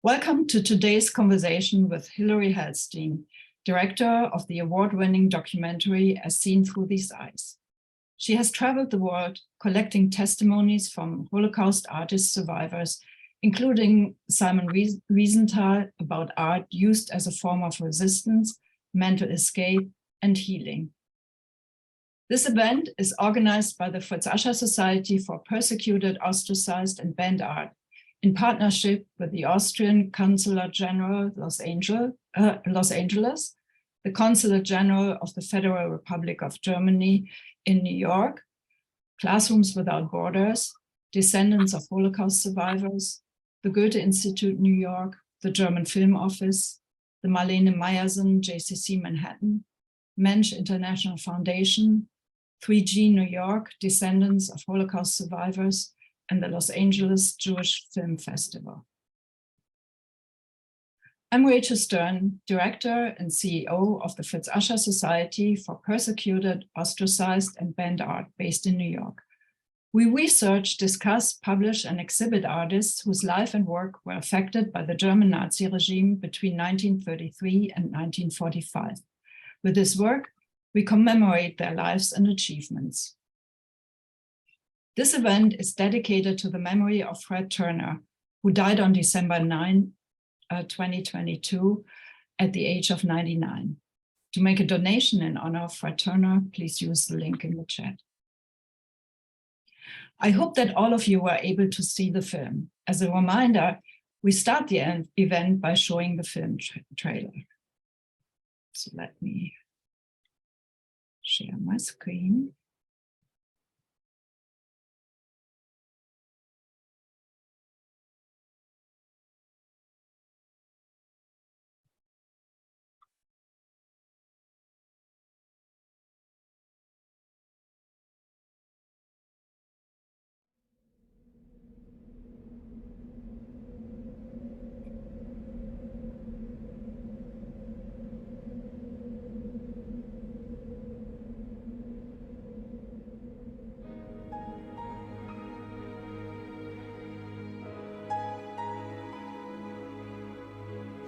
Welcome to today's conversation with Hilary Helstein, director of the award-winning documentary As Seen Through These Eyes. She has traveled the world collecting testimonies from Holocaust artist survivors, including Simon Wiesenthal, about art used as a form of resistance, mental escape, and healing. This event is organized by the Fritz Ascher Society for Persecuted, Ostracized, and Banned Art, in partnership with the Austrian Consulate General Los Angeles, the Consulate General of the Federal Republic of Germany in New York, Classrooms Without Borders, Descendants of Holocaust Survivors, the Goethe Institute New York, the German Film Office, the Marlene Meyerson JCC Manhattan, Mensch International Foundation, 3G New York, Descendants of Holocaust Survivors, and the Los Angeles Jewish Film Festival. I'm Rachel Stern, Director and CEO of the Fritz Ascher Society for Persecuted, Ostracized, and Banned Art based in New York. We research, discuss, publish, and exhibit artists whose life and work were affected by the German Nazi regime between 1933 and 1945. With this work, we commemorate their lives and achievements. This event is dedicated to the memory of Fred Terna, who died on December 9, 2022, at the age of 99. To make a donation in honor of Fred Terna, please use the link in the chat. I hope that all of you were able to see the film. As a reminder, we start the event by showing the film trailer. So let me share my screen.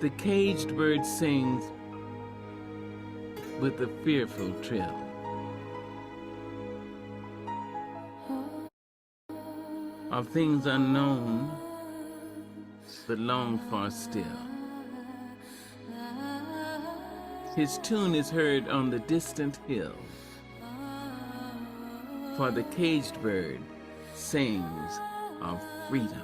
The caged bird sings with a fearful trill. Of things unknown, but longed for still. His tune is heard on the distant hill, for the caged bird sings of freedom.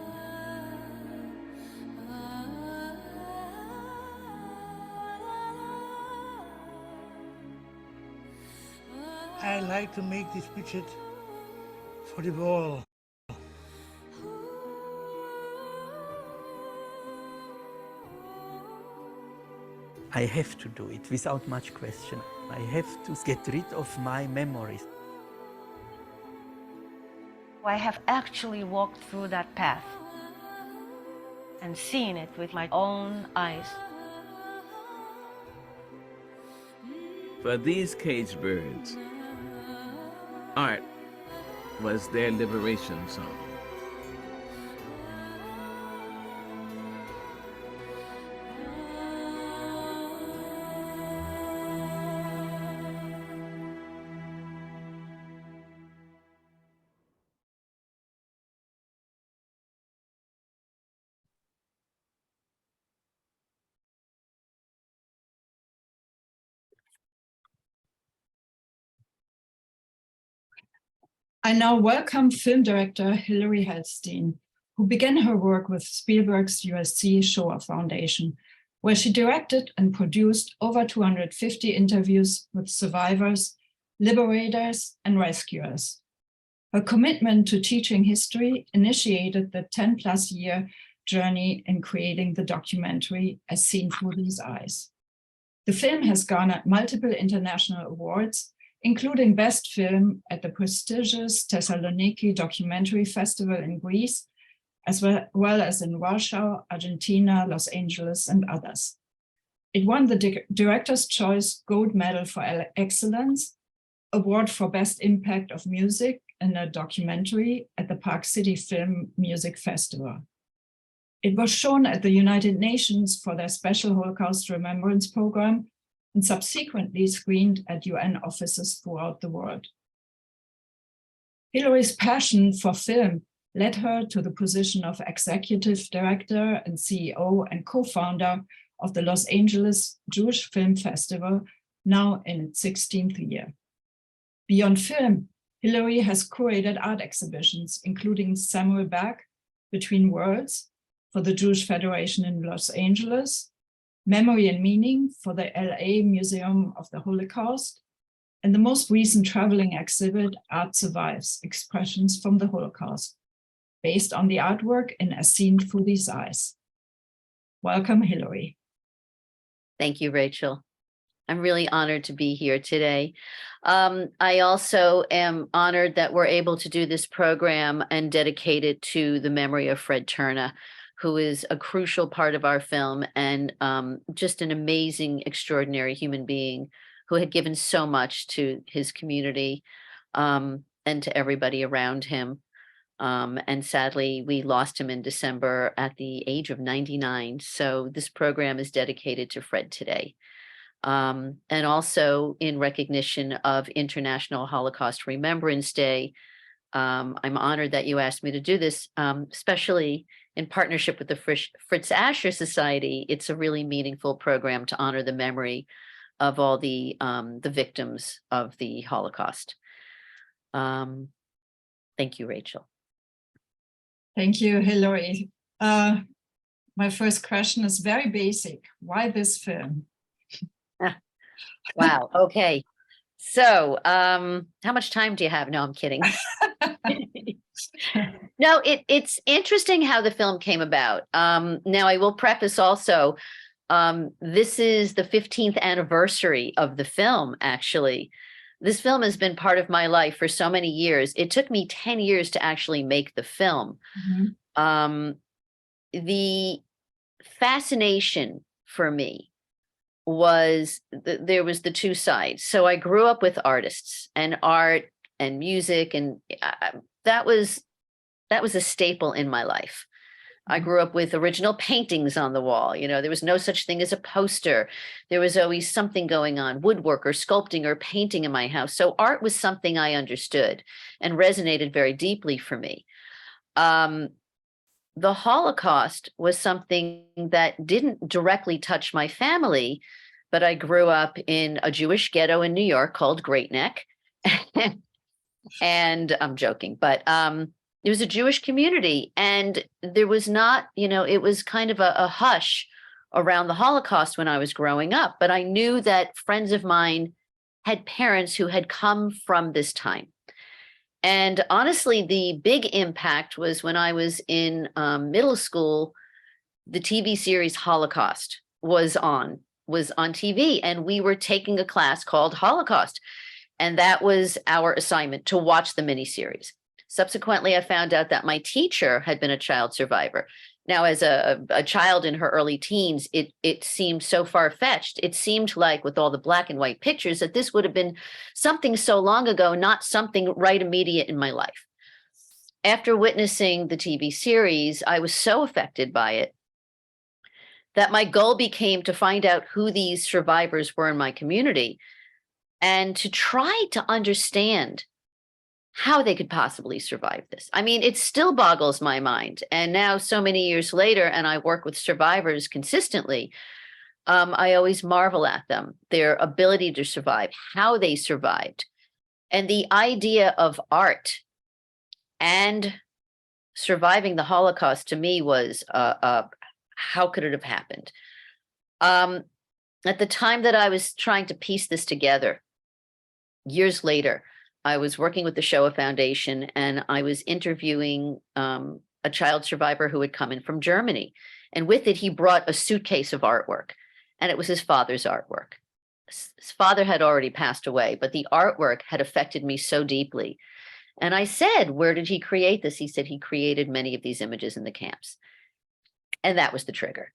I like to make this widget for the wall. I have to do it without much question. I have to get rid of my memories. I have actually walked through that path and seen it with my own eyes. For these caged birds, art was their liberation song. I now welcome film director Hilary Helstein, who began her work with Spielberg's USC Shoah Foundation, where she directed and produced over 250 interviews with survivors, liberators, and rescuers. Her commitment to teaching history initiated the 10-plus-year journey in creating the documentary As Seen Through These Eyes. The film has garnered multiple international awards, including Best Film at the prestigious Thessaloniki Documentary Festival in Greece, as well as in Warsaw, Argentina, Los Angeles, and others. It won the Director's Choice Gold Medal for Excellence, Award for Best Impact of Music in a Documentary at the Park City Film Music Festival. It was shown at the United Nations for their special Holocaust Remembrance program and subsequently screened at UN offices throughout the world. Hilary's passion for film led her to the position of executive director and CEO and co-founder of the Los Angeles Jewish Film Festival, now in its 16th year. Beyond film, Hilary has curated art exhibitions, including Samuel Beck, Between Worlds, for the Jewish Federation in Los Angeles, Memory and Meaning for the LA Museum of the Holocaust, and the most recent traveling exhibit, Art Survives, Expressions from the Holocaust, based on the artwork in As Seen Through These Eyes. Welcome, Hilary. Thank you, Rachel. I'm really honored to be here today. I also am honored that we're able to do this program and dedicate it to the memory of Fred Terna, who is a crucial part of our film and just an amazing, extraordinary human being who had given so much to his community and to everybody around him. And sadly, we lost him in December at the age of 99. So this program is dedicated to Fred today. And also in recognition of International Holocaust Remembrance Day, I'm honored that you asked me to do this, especially in partnership with the Fritz Ascher Society. It's a really meaningful program to honor the memory of all the victims of the Holocaust. Thank you, Rachel. Thank you, Hilary. My first question is very basic. Why this film? Wow. Okay. So, how much time do you have? No, I'm kidding. No, it's interesting how the film came about. Now, I will preface also, this is the 15th anniversary of the film, actually. This film has been part of my life for so many years. It took me 10 years to actually make the film. Mm-hmm. The fascination for me was there was the two sides. So I grew up with artists and art and music, and that was a staple in my life. I grew up with original paintings on the wall. You know, there was no such thing as a poster. There was always something going on, woodwork or sculpting or painting in my house. So art was something I understood and resonated very deeply for me. The Holocaust was something that didn't directly touch my family, but I grew up in a Jewish ghetto in New York called Great Neck. And I'm joking, but it was a Jewish community, and there was not, you know, it was kind of a hush around the Holocaust when I was growing up, but I knew that friends of mine had parents who had come from this time. And honestly, the big impact was when I was in middle school, the TV series Holocaust was on TV, and we were taking a class called Holocaust. And that was our assignment, to watch the miniseries. Subsequently, I found out that my teacher had been a child survivor. Now, as a child in her early teens, it seemed so far-fetched. It seemed like, with all the black and white pictures, that this would have been something so long ago, not something right immediate in my life. After witnessing the TV series, I was so affected by it that my goal became to find out who these survivors were in my community and to try to understand how they could possibly survive this. I mean, it still boggles my mind. And now, so many years later, and I work with survivors consistently, I always marvel at them, their ability to survive, how they survived. And the idea of art and surviving the Holocaust, to me, was how could it have happened? At the time that I was trying to piece this together, years later, I was working with the Shoah Foundation, and I was interviewing a child survivor who had come in from Germany. And with it, he brought a suitcase of artwork, and it was his father's artwork. His father had already passed away, but the artwork had affected me so deeply. And I said, where did he create this? He said he created many of these images in the camps. And that was the trigger.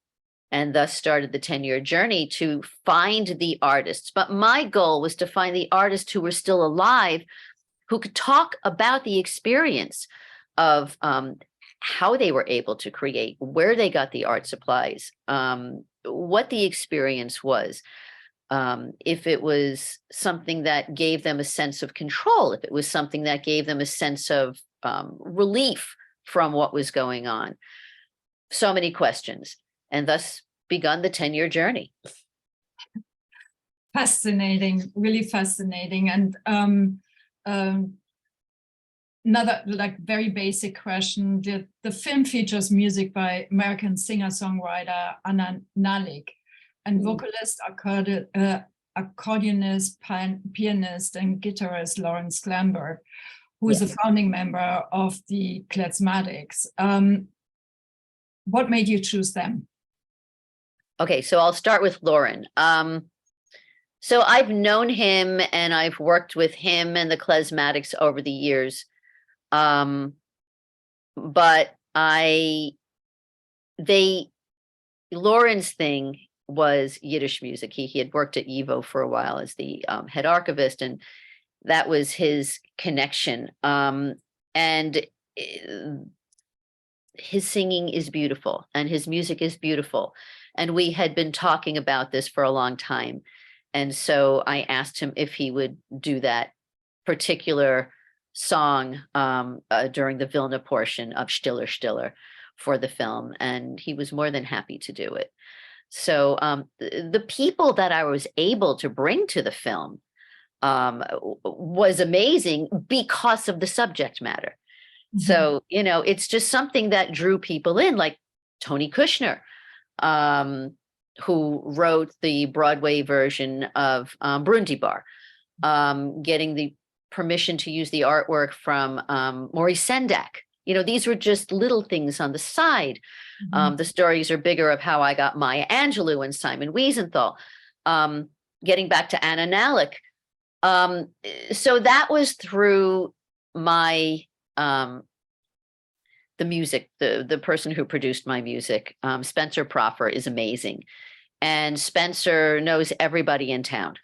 And thus started the 10-year journey to find the artists. But my goal was to find the artists who were still alive, who could talk about the experience of how they were able to create, where they got the art supplies, what the experience was. If it was something that gave them a sense of control, if it was something that gave them a sense of relief from what was going on. So many questions, and thus begun the 10-year journey. Fascinating, really fascinating. And another very basic question, the film features music by American singer-songwriter Anna Nalik and vocalist, accordionist, pianist, and guitarist Lawrence Glamberg, who is a founding member of the Klezmatics. What made you choose them? Okay, so I'll start with Lauren. So I've known him and I've worked with him and the Klezmatics over the years. But Lauren's thing was Yiddish music. He had worked at YIVO for a while as the head archivist, and that was his connection. And his singing is beautiful and his music is beautiful. And we had been talking about this for a long time. And so I asked him if he would do that particular song during the Vilna portion of Stiller Stiller for the film. And he was more than happy to do it. So the people that I was able to bring to the film was amazing because of the subject matter. Mm-hmm. So, it's just something that drew people in, like Tony Kushner, who wrote the Broadway version of Brundibar, getting the permission to use the artwork from Maurice Sendak. These were just little things on the side. Mm-hmm. The stories are bigger of how I got Maya Angelou and Simon Wiesenthal. Getting back to Anna Nalik. So that was through my the music, the person who produced my music, Spencer Proffer, is amazing. And Spencer knows everybody in town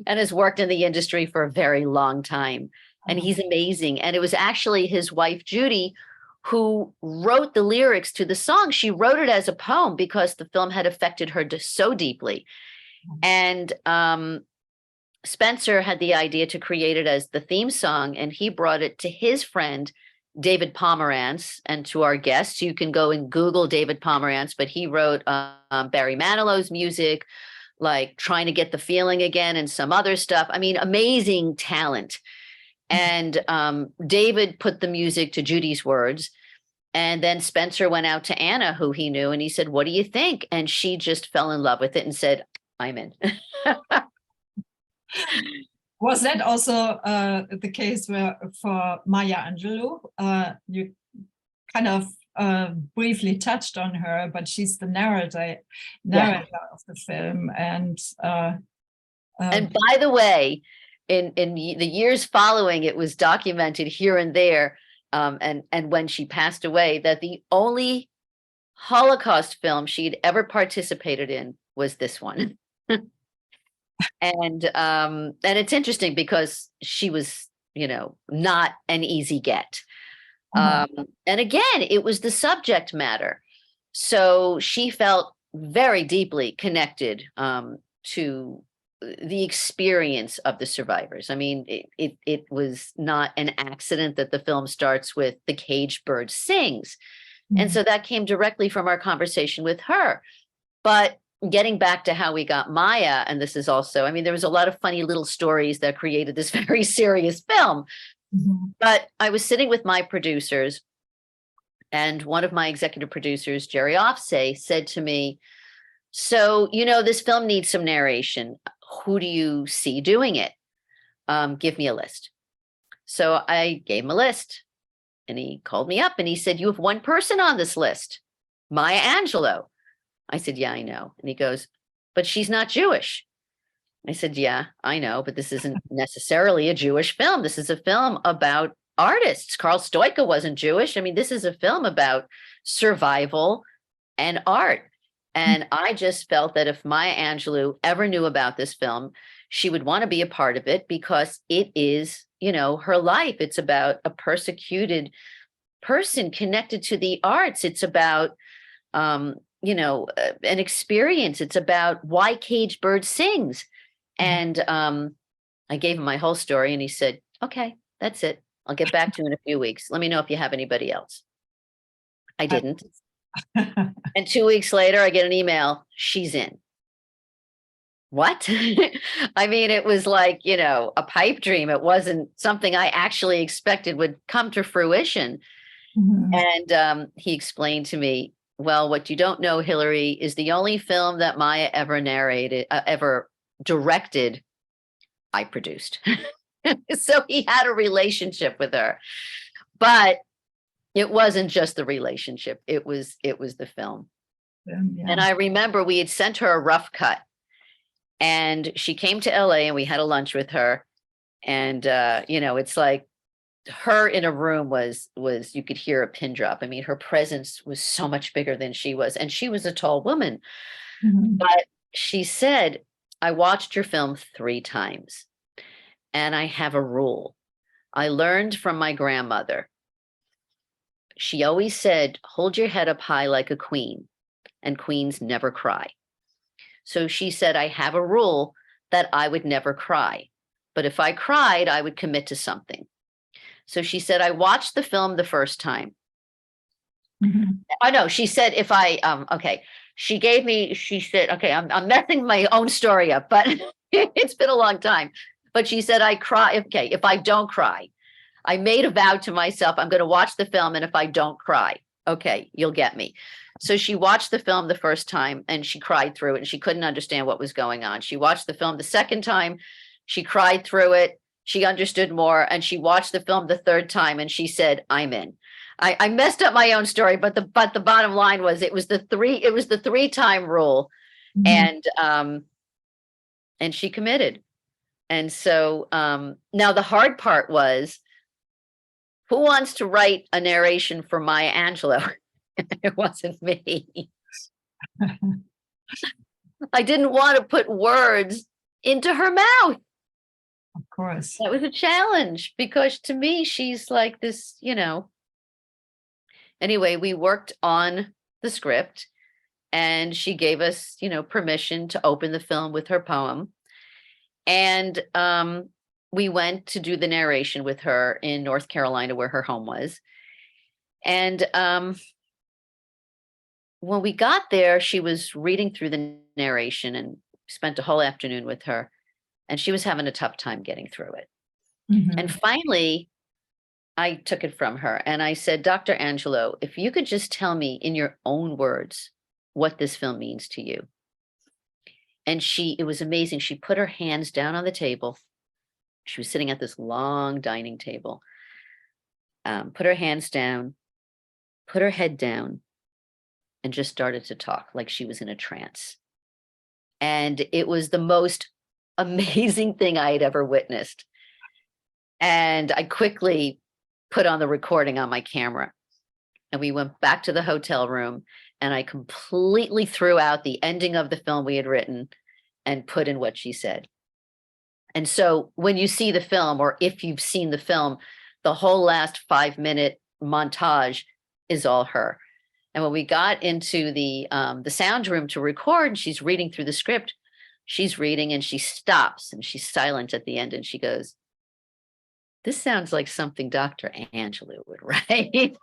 and has worked in the industry for a very long time. And he's amazing. And it was actually his wife, Judy, who wrote the lyrics to the song. She wrote it as a poem because the film had affected her so deeply. And Spencer had the idea to create it as the theme song, and he brought it to his friend, David Pomerantz. And to our guests, you can go and Google David Pomerantz, but he wrote Barry Manilow's music, like Trying to Get the Feeling Again and some other stuff. I mean, amazing talent. And David put the music to Judy's words. And then Spencer went out to Anna, who he knew, and he said, "What do you think?" And she just fell in love with it and said, "I'm in." Was that also the case for Maya Angelou? You kind of briefly touched on her, but she's the narrator of the film. And by the way, in the years following, it was documented here and there, and when she passed away, that the only Holocaust film she'd ever participated in was this one. And it's interesting because she was, not an easy get. And again, it was the subject matter. So she felt very deeply connected to the experience of the survivors. I mean, it was not an accident that the film starts with "The Caged Bird Sings." And so that came directly from our conversation with her. But getting back to how we got Maya, and this is also, there was a lot of funny little stories that created this very serious film. Mm-hmm. But I was sitting with my producers, and one of my executive producers, Jerry Offsay, said to me, "So, this film needs some narration. Who do you see doing it? Give me a list." So I gave him a list, and he called me up and he said, "You have one person on this list, Maya Angelou." I said, "Yeah, I know." And he goes, "But she's not Jewish." I said, "Yeah, I know, but this isn't necessarily a Jewish film. This is a film about artists. Karl Stoika wasn't Jewish. This is a film about survival and art." And I just felt that if Maya Angelou ever knew about this film, she would want to be a part of it because it is, her life. It's about a persecuted person connected to the arts. It's about, you know, an experience. It's about why caged bird sings. And I gave him my whole story and he said, okay, that's it. I'll get back to you in a few weeks. Let me know if you have anybody else. I didn't. And 2 weeks later, I get an email, she's in. What? I mean, it was like, you know, a pipe dream. It wasn't something I actually expected would come to fruition. And he explained to me, well, what you don't know, Hilary, is the only film that Maya ever narrated, ever directed, I produced. So he had a relationship with her, but it wasn't just the relationship. It was the film. Yeah. And I remember we had sent her a rough cut and she came to LA and we had a lunch with her. And, you know, it's like her in a room was, you could hear a pin drop. I mean, her presence was so much bigger than she was. And she was a tall woman, but she said, I watched your film 3 times and I have a rule. I learned from my grandmother. She always said, hold your head up high like a queen, and queens never cry. So she said, I have a rule that I would never cry, but if I cried, I would commit to something. So she said, I watched the film the first time. Oh no, she said, if I, okay, she said, okay, I'm messing my own story up, but it's been a long time. But she said, I cry, okay, if I don't cry, I made a vow to myself, I'm going to watch the film. And if I don't cry, okay, you'll get me. So she watched the film the first time and she cried through it and she couldn't understand what was going on. She watched the film the second time, she cried through it, she understood more, and she watched the film the third time and she said, I'm in. I messed up my own story, but the bottom line was it was the 3-time rule. And she committed. And so now the hard part was, who wants to write a narration for Maya Angelou? It wasn't me. I didn't want to put words into her mouth. Of course. That was a challenge because to me, she's like this, you know. Anyway, we worked on the script and she gave us, you know, permission to open the film with her poem. And we went to do the narration with her in North Carolina, where her home was. And when we got there, she was reading through the narration and spent a whole afternoon with her. And she was having a tough time getting through it. And finally, I took it from her and I said, Dr. Angelou, if you could just tell me in your own words what this film means to you. And it was amazing. She put her hands down on the table. She was sitting at this long dining table, put her hands down, put her head down, and just started to talk like she was in a trance. And it was the most amazing thing I had ever witnessed. And I quickly put on the recording on my camera. And we went back to the hotel room and I completely threw out the ending of the film we had written and put in what she said. And so when you see the film, or if you've seen the film, the whole last 5-minute montage is all her. And when we got into the sound room to record, she's reading through the script. She's reading and she stops and she's silent at the end and she goes, this sounds like something Dr. Angelou would write.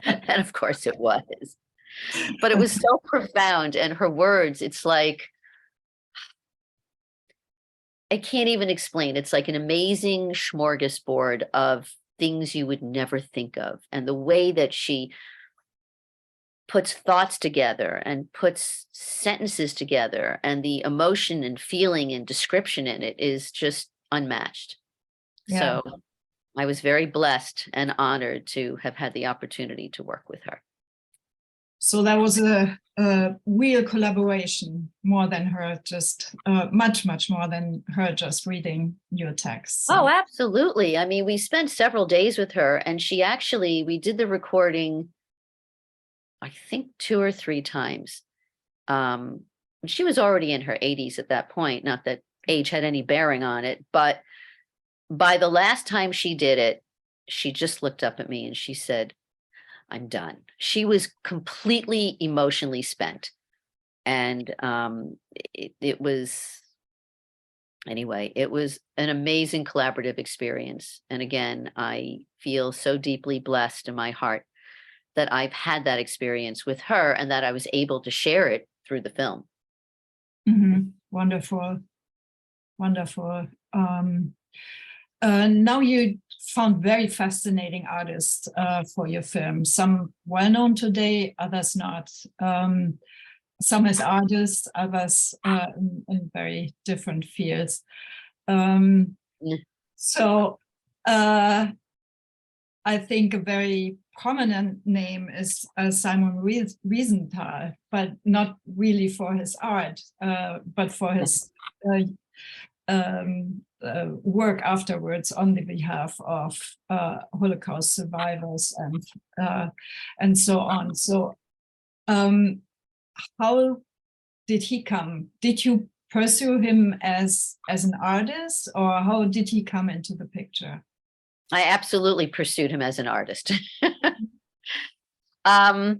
And of course it was. But it was so profound. And her words, it's like, I can't even explain. It's like an amazing smorgasbord of things you would never think of. And the way that she puts thoughts together and puts sentences together and the emotion and feeling and description in it is just unmatched. Yeah. So I was very blessed and honored to have had the opportunity to work with her. So that was a real collaboration, more than her just, much more than her just reading your text. Oh, absolutely. I mean, we spent several days with her and we did the recording, I think 2 or 3 times. She was already in her 80s at that point, not that age had any bearing on it, but by the last time she did it, she just looked up at me and she said, "I'm done." She was completely emotionally spent. And it was, anyway, it was an amazing collaborative experience. And again, I feel so deeply blessed in my heart that I've had that experience with her and that I was able to share it through the film. Wonderful. Wonderful. Now you found very fascinating artists for your film, some well-known today, others not. Some as artists, others in very different fields. So I think a very prominent name is Simon Wiesenthal, but not really for his art, but for his work afterwards on the behalf of Holocaust survivors and so on. So how did he come? Did you pursue him as an artist, or how did he come into the picture? I absolutely pursued him as an artist. I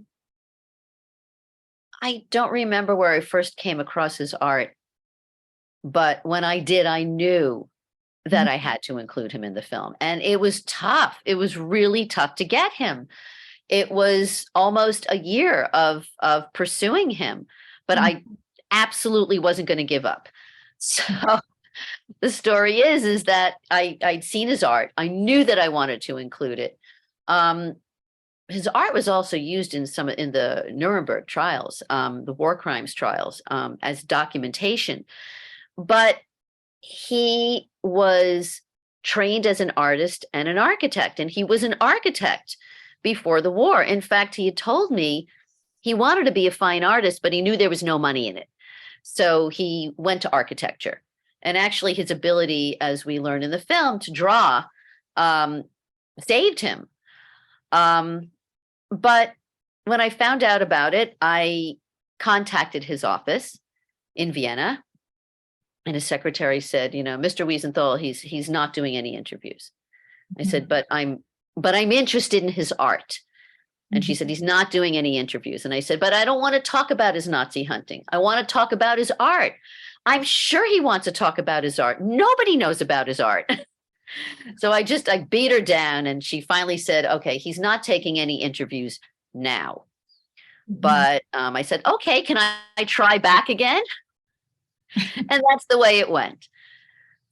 don't remember where I first came across his art, but when I did, I knew that I had to include him in the film. And it was tough. It was really tough to get him. It was almost a year of pursuing him, but I absolutely wasn't going to give up. So the story is that I'd seen his art. I knew that I wanted to include it. His art was also used in the Nuremberg trials, the war crimes trials, as documentation. But he was trained as an artist and an architect, and he was an architect before the war. In fact, he had told me he wanted to be a fine artist, but he knew there was no money in it. So he went to architecture. And actually his ability, as we learn in the film, to draw saved him. But when I found out about it, I contacted his office in Vienna, and his secretary said, "Mr. Wiesenthal, he's not doing any interviews." I said, but I'm interested in his art. And she said, "He's not doing any interviews." And I said, "But I don't want to talk about his Nazi hunting. I want to talk about his art." I'm sure he wants to talk about his art. Nobody knows about his art. So I beat her down, and she finally said, "Okay, he's not taking any interviews now." But I said, "Okay, can I try back again?" And that's the way it went.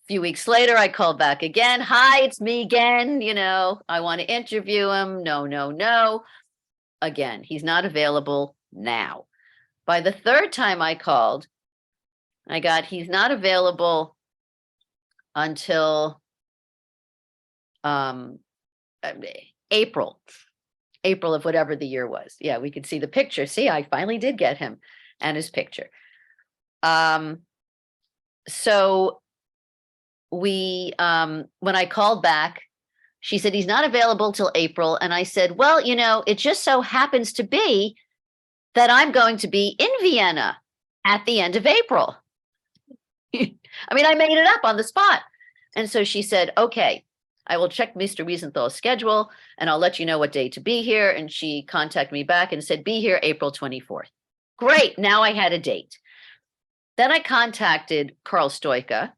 A few weeks later, I called back again. "Hi, it's me again. I want to interview him." No. Again, he's not available now. By the third time I called, I got, "He's not available until April of whatever the year was." Yeah, we could see the picture. See, I finally did get him and his picture. So we, when I called back, she said, "He's not available till April." And I said, "Well, it just so happens to be that I'm going to be in Vienna at the end of April." I mean, I made it up on the spot. And so she said, "Okay, I will check Mr. Wiesenthal's schedule and I'll let you know what day to be here." And she contacted me back and said, "Be here April 24th. Great. Now I had a date. Then I contacted Karl Stoika,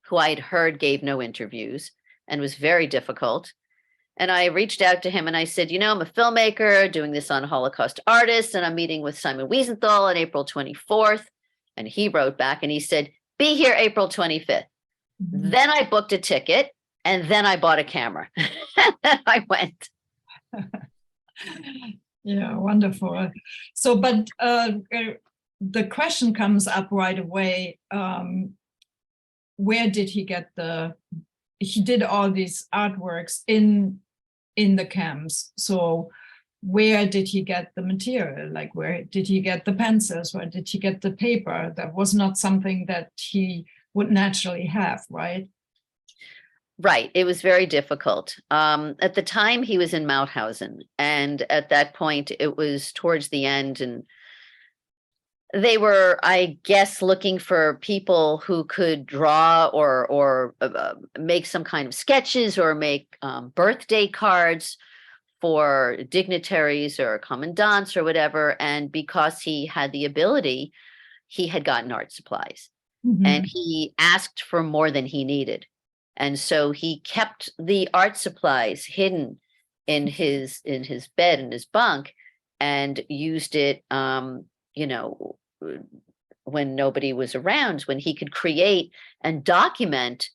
who I had heard gave no interviews and was very difficult. And I reached out to him and I said, "I'm a filmmaker doing this on Holocaust artists, and I'm meeting with Simon Wiesenthal on April 24th. And he wrote back and he said, "Be here April 25th. Then I booked a ticket, and then I bought a camera. And I went. Yeah, wonderful. So, but the question comes up right away. Where did he get he did all these artworks in the camps. So where did he get the material? Like, where did he get the pencils? Where did he get the paper? That was not something that he would naturally have, right? Right. It was very difficult. At the time, he was in Mauthausen. And at that point, it was towards the end. And They were, I guess, looking for people who could draw or make some kind of sketches or make birthday cards for dignitaries or commandants or whatever. And because he had the ability, he had gotten art supplies, and he asked for more than he needed. And so he kept the art supplies hidden in his bed, in his bunk, and used it, when nobody was around, when he could create and document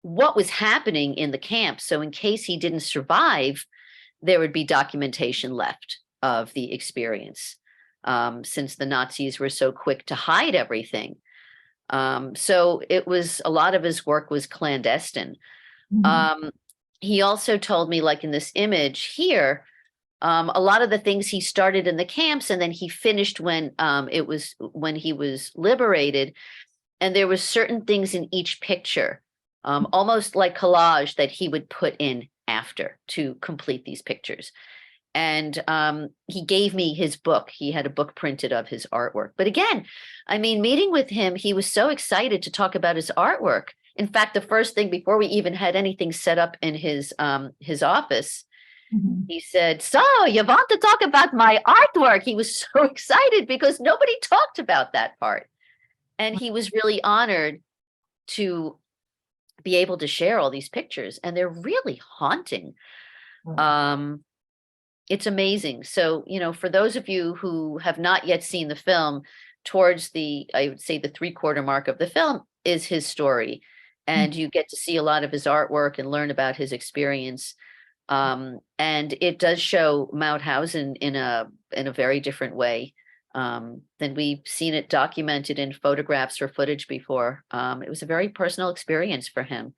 what was happening in the camp. So in case he didn't survive, there would be documentation left of the experience, since the Nazis were so quick to hide everything. So it was, a lot of his work was clandestine. He also told me, like in this image here, a lot of the things he started in the camps and then he finished when he was liberated. And there was certain things in each picture, almost like collage, that he would put in after to complete these pictures. And he gave me his book. He had a book printed of his artwork. But again, I mean, meeting with him, he was so excited to talk about his artwork. In fact, the first thing, before we even had anything set up in his office, he said, "So you want to talk about my artwork?" He was so excited because nobody talked about that part. And he was really honored to be able to share all these pictures. And they're really haunting. It's amazing. So, for those of you who have not yet seen the film, towards I would say the 3/4 mark of the film is his story. And you get to see a lot of his artwork and learn about his experience. And it does show Mauthausen in a very different way than we've seen it documented in photographs or footage before. It was a very personal experience for him.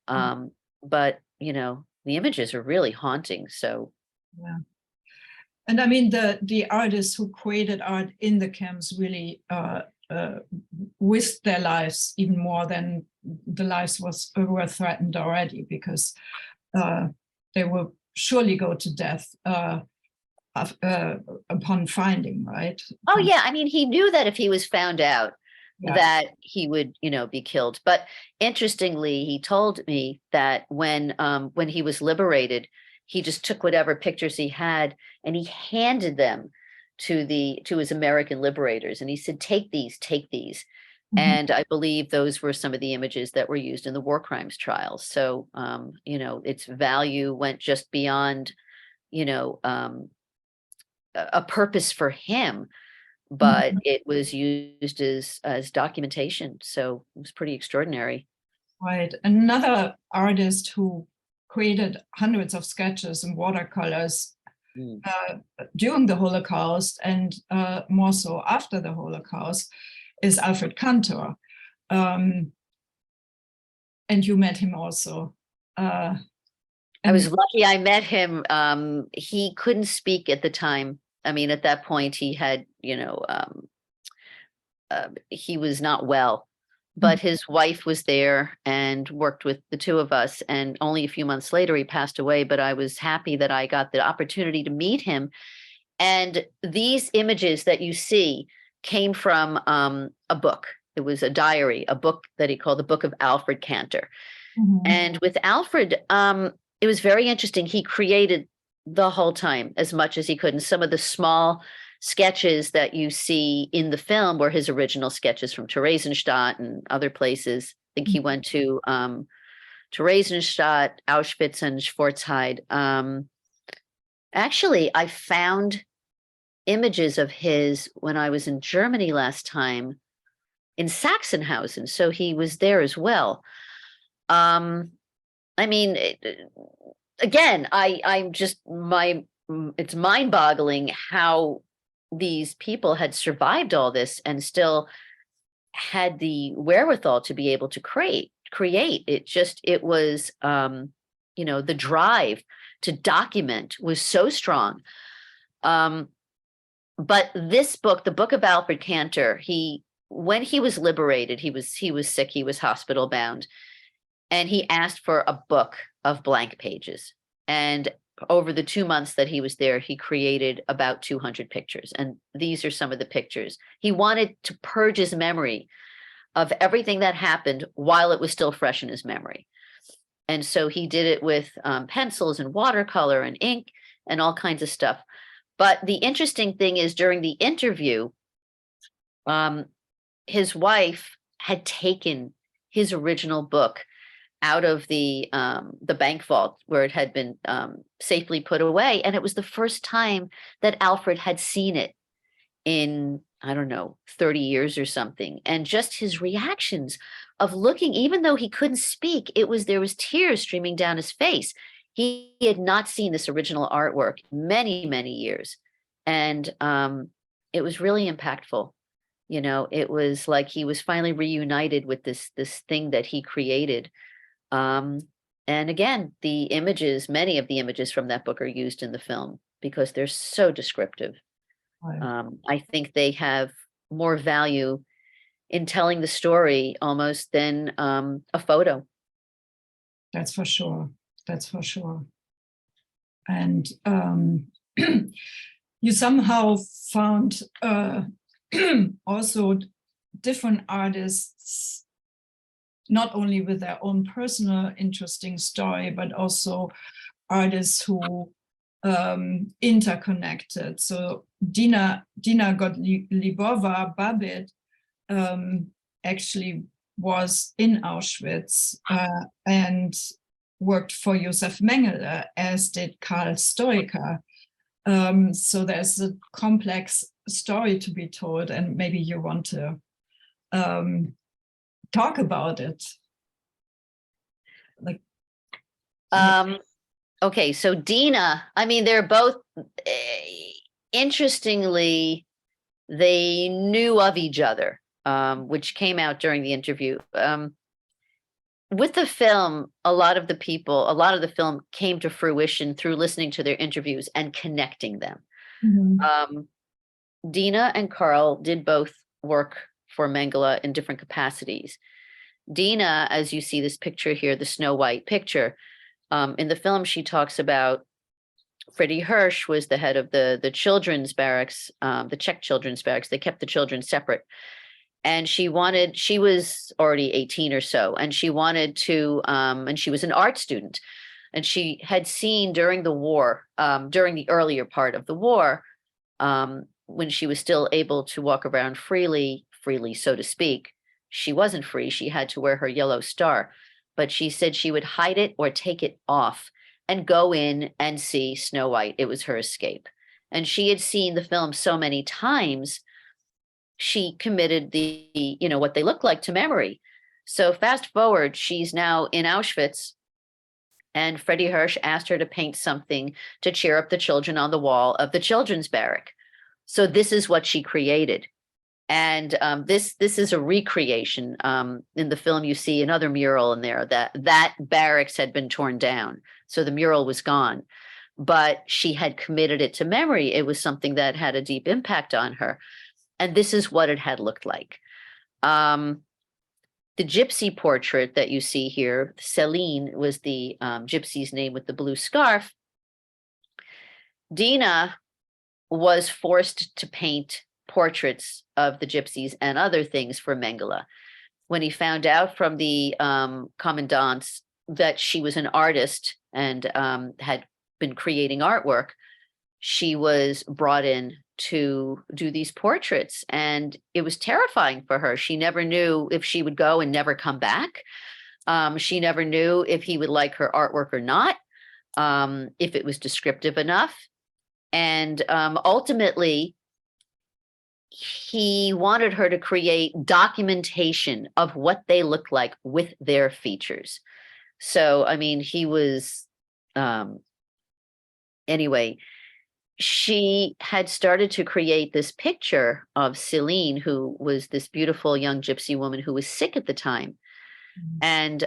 But, the images are really haunting. So, yeah. And I mean, the artists who created art in the camps really risked their lives even more than the lives were threatened already, because they will surely go to death upon finding, right? Oh yeah, I mean, he knew that if he was found out, that he would, be killed. But interestingly, he told me that when he was liberated, he just took whatever pictures he had and he handed them to his American liberators, and he said, take these. And I believe those were some of the images that were used in the war crimes trials. So, its value went just beyond, a purpose for him, but it was used as documentation. So it was pretty extraordinary. Right. Another artist who created hundreds of sketches and watercolors during the Holocaust, and more so after the Holocaust, is Alfred Kantor. And you met him also. I was lucky I met him. He couldn't speak at the time. I mean, at that point, he had, he was not well, but his wife was there and worked with the two of us. And only a few months later, he passed away. But I was happy that I got the opportunity to meet him. And these images that you see came from a book. It was a diary, a book that he called the Book of Alfred Kantor. And with Alfred, it was very interesting. He created the whole time as much as he could. And some of the small sketches that you see in the film were his original sketches from Theresienstadt and other places. I think he went to Theresienstadt, Auschwitz, and Schwarzheide. Actually, I found images of his when I was in Germany last time in Sachsenhausen. So he was there as well. I mean, again, I'm just, it's mind-boggling how these people had survived all this and still had the wherewithal to be able to create. It was, the drive to document was so strong. But this book, the Book of Alfred Kantor, when he was liberated, he was sick, he was hospital bound, and he asked for a book of blank pages. And over the 2 months that he was there, he created about 200 pictures. And these are some of the pictures. He wanted to purge his memory of everything that happened while it was still fresh in his memory. And so he did it with pencils and watercolor and ink and all kinds of stuff. But the interesting thing is, during the interview, his wife had taken his original book out of the bank vault where it had been safely put away. And it was the first time that Alfred had seen it in, I don't know, 30 years or something. And just his reactions of looking, even though he couldn't speak, there was tears streaming down his face. He had not seen this original artwork in many, many years. And it was really impactful. You know, it was like he was finally reunited with this thing that he created. And again, the images, many of the images from that book are used in the film because they're so descriptive. Right. I think they have more value in telling the story almost than a photo. That's for sure. That's for sure. And you somehow found also different artists, not only with their own personal interesting story, but also artists who interconnected. So Dina Godlibova Babbitt actually was in Auschwitz and worked for Josef Mengele, as did Karl Stoiker. So there's a complex story to be told, and maybe you want to talk about it. Like, okay, so Dina, I mean, they're both, interestingly, they knew of each other, which came out during the interview. With the film, a lot of the film came to fruition through listening to their interviews and connecting them. mhm. Dina and Karl did both work for Mengele in different capacities. Dina, as you see this picture here, the Snow White picture, in the film, she talks about Freddie Hirsch was the head of the children's barracks, the Czech children's barracks. They kept the children separate. And she was already 18 or so, and she wanted to, and she was an art student. And she had seen during the war, during the earlier part of the war, when she was still able to walk around freely, so to speak, she wasn't free. She had to wear her yellow star. But she said she would hide it or take it off and go in and see Snow White. It was her escape. And she had seen the film so many times, she committed what they look like to memory. So fast forward, she's now in Auschwitz, and Freddie Hirsch asked her to paint something to cheer up the children on the wall of the children's barrack. So this is what she created. And this is a recreation. In the film, you see another mural in there that barracks had been torn down. So the mural was gone, but she had committed it to memory. It was something that had a deep impact on her. And this is what it had looked like. The gypsy portrait that you see here, Céline was the gypsy's name with the blue scarf. Dina was forced to paint portraits of the gypsies and other things for Mengele. When he found out from the commandants that she was an artist and had been creating artwork, she was brought in to do these portraits, and it was terrifying for her. She never knew if she would go and never come back. She never knew if he would like her artwork or not, if it was descriptive enough. And ultimately, he wanted her to create documentation of what they look like with their features. So, I mean, he was, anyway, she had started to create this picture of Céline, who was this beautiful young gypsy woman who was sick at the time. And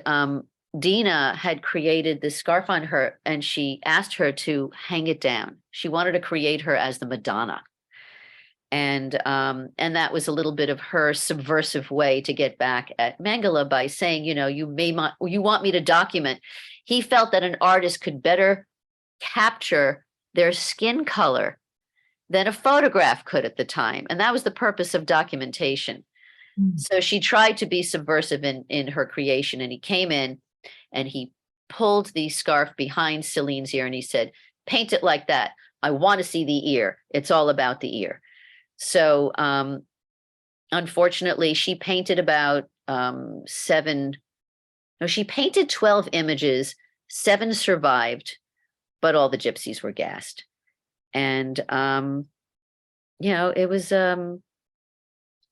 Dina had created this scarf on her, and she asked her to hang it down. She wanted to create her as the Madonna. And that was a little bit of her subversive way to get back at Mengele by saying, you want me to document. He felt that an artist could better capture their skin color than a photograph could at the time. And that was the purpose of documentation. So she tried to be subversive in her creation, and he came in and he pulled the scarf behind Celine's ear and he said, paint it like that. I want to see the ear. It's all about the ear. So unfortunately, she painted about she painted 12 images, 7 survived, but all the gypsies were gassed. And, it was a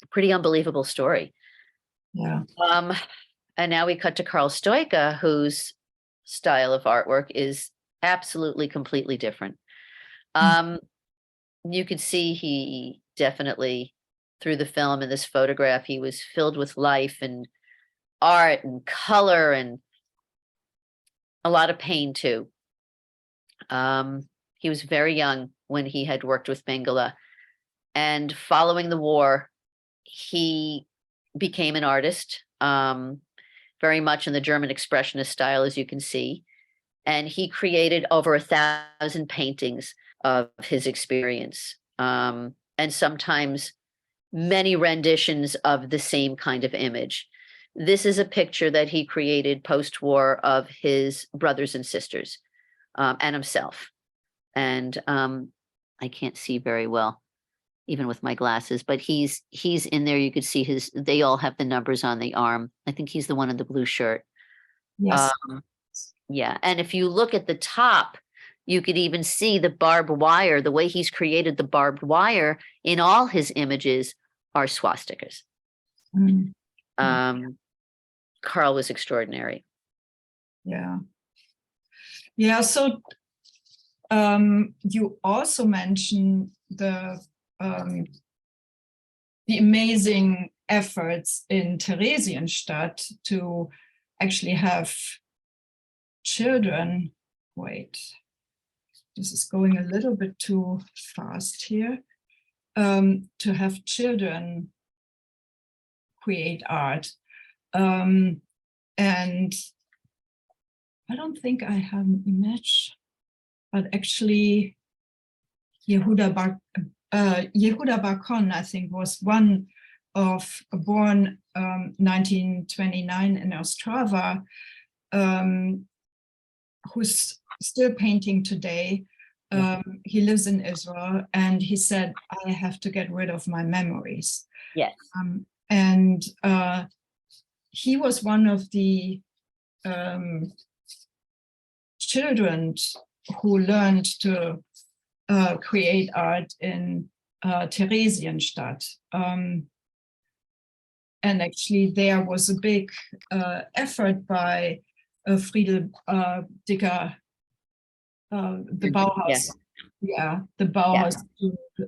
pretty unbelievable story. Yeah. And now we cut to Karl Stoika, whose style of artwork is absolutely completely different. You could see he definitely, through the film and this photograph, he was filled with life and art and color and a lot of pain too. He was very young when he had worked with Mengele, and following the war, he became an artist, very much in the German expressionist style, as you can see. And he created over 1,000 paintings of his experience, and sometimes many renditions of the same kind of image. This is a picture that he created post-war of his brothers and sisters, and himself. And I can't see very well, even with my glasses, but he's in there. You could see they all have the numbers on the arm. I think he's the one in the blue shirt. Yes. Yeah. And if you look at the top, you could even see the barbed wire. The way he's created the barbed wire in all his images are swastikas. Karl was extraordinary. Yeah. Yeah. So you also mentioned the amazing efforts in Theresienstadt to actually have children. Wait, this is going a little bit too fast here. To have children create art. And I don't think I have an image, but actually Yehuda Bar-Kon, I think, was one of, born 1929 in Ostrava, who's still painting today. He lives in Israel, and he said, I have to get rid of my memories. Yes. And he was one of the children who learned to create art in Theresienstadt. And actually there was a big effort by Friedel Dicker, the Bauhaus. Yeah, the Bauhaus.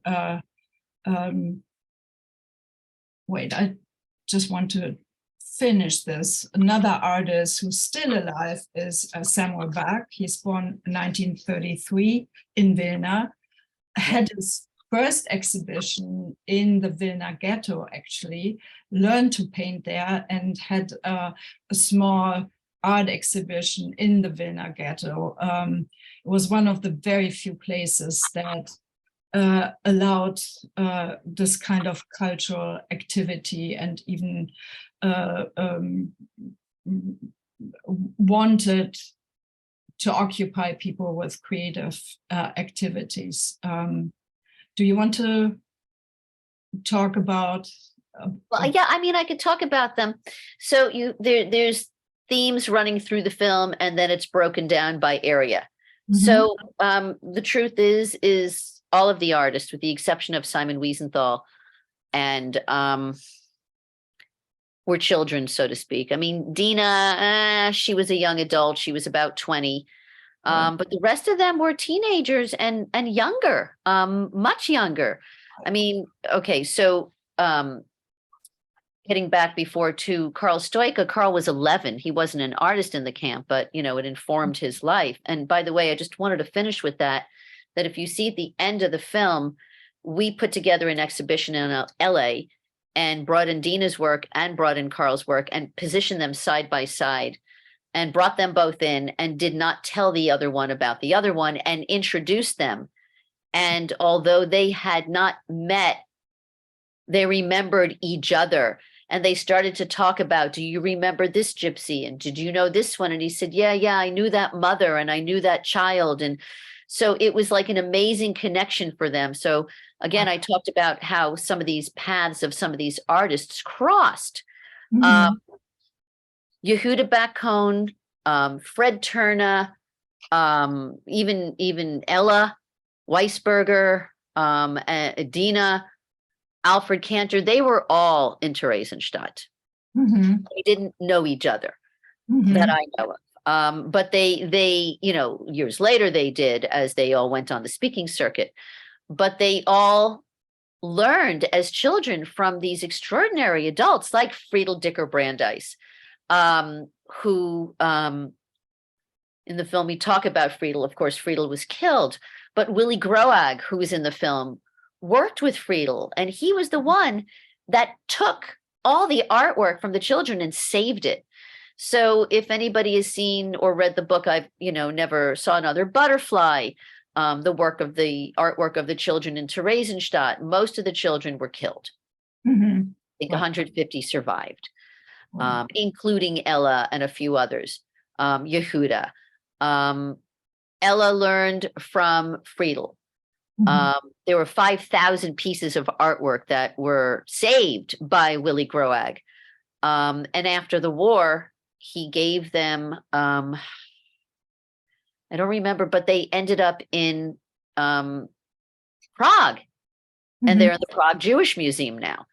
Yeah. Wait, I just want to finish this. Another artist who's still alive is Samuel Bach. He's born 1933 in Vilna, had his first exhibition in the Vilna ghetto, actually, learned to paint there, and had a small art exhibition in the Vilna ghetto. It was one of the very few places that allowed this kind of cultural activity, and even wanted to occupy people with creative activities. Do you want to talk about? Well, yeah, I mean, I could talk about them. So there's themes running through the film, and then it's broken down by area. So the truth is all of the artists, with the exception of Simon Wiesenthal, and were children, so to speak. I mean, Dina, she was a young adult. She was about 20. But the rest of them were teenagers and younger, much younger. I mean, okay, so getting back before to Karl Stoika, Karl was 11. He wasn't an artist in the camp, but, it informed his life. And by the way, I just wanted to finish with that if you see at the end of the film, we put together an exhibition in LA and brought in Dina's work and brought in Karl's work and positioned them side by side. and brought them both in and did not tell the other one about the other one and introduced them. And although they had not met, they remembered each other. And they started to talk about, do you remember this gypsy? And did you know this one? And he said, yeah, I knew that mother and I knew that child. And so it was like an amazing connection for them. So again, I talked about how some of these paths of some of these artists crossed. Yehuda Backhoen, Fred Terna, even Ella Weisberger, Dina, Alfred Cantor, they were all in Theresienstadt. They didn't know each other that I know of. But they, years later they did, as they all went on the speaking circuit. But they all learned as children from these extraordinary adults like Friedel Dicker Brandeis, who in the film we talk about Friedel. Of course, Friedel was killed, but Willy Groag, who was in the film, worked with Friedel, and he was the one that took all the artwork from the children and saved it. So if anybody has seen or read the book, I've never saw another butterfly, the artwork of the children in Theresienstadt, most of the children were killed. I think 150 survived, including Ella and a few others. Yehuda. Ella learned from Friedel. There were 5,000 pieces of artwork that were saved by Willy Groag. And after the war, he gave them, I don't remember, but they ended up in Prague. And they're in the Prague Jewish Museum now.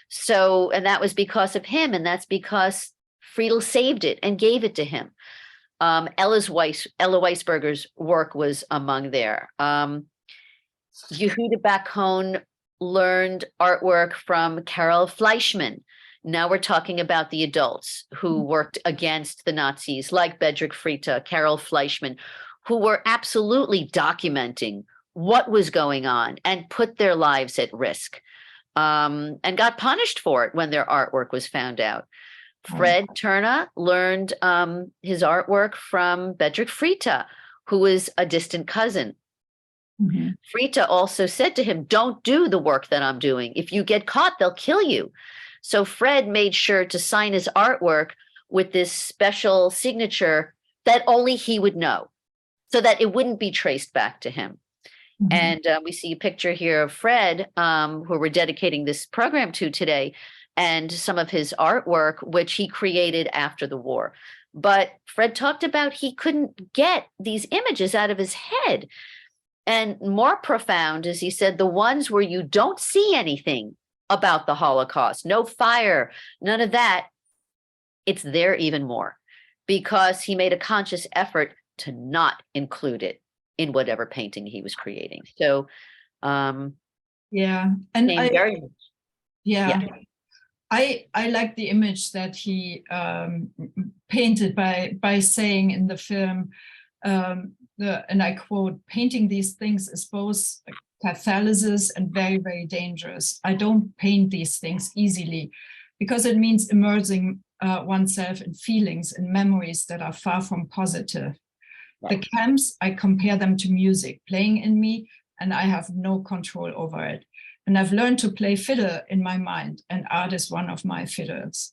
So, and that was because of him. And that's because Friedel saved it and gave it to him. Ella Weisberger's work was among there. Yehuda Backhoen learned artwork from Karel Fleischmann. Now we're talking about the adults who worked against the Nazis, like Bedřich Frita, Karel Fleischmann, who were absolutely documenting what was going on and put their lives at risk, and got punished for it when their artwork was found out. Fred Terna learned his artwork from Bedřich Frita, who was a distant cousin. Frita also said to him, don't do the work that I'm doing. If you get caught, they'll kill you. So Fred made sure to sign his artwork with this special signature that only he would know, so that it wouldn't be traced back to him. And we see a picture here of Fred, who we're dedicating this program to today, and some of his artwork, which he created after the war. But Fred talked about he couldn't get these images out of his head. And more profound, as he said, the ones where you don't see anything about the Holocaust, no fire, none of that, it's there even more, because he made a conscious effort to not include it in whatever painting he was creating. So, and I like the image that he painted by saying in the film, and I quote, painting these things is both catharsis and very, very dangerous. I don't paint these things easily because it means immersing oneself in feelings and memories that are far from positive. The camps, I compare them to music playing in me, and I have no control over it. And I've learned to play fiddle in my mind, and art is one of my fiddles.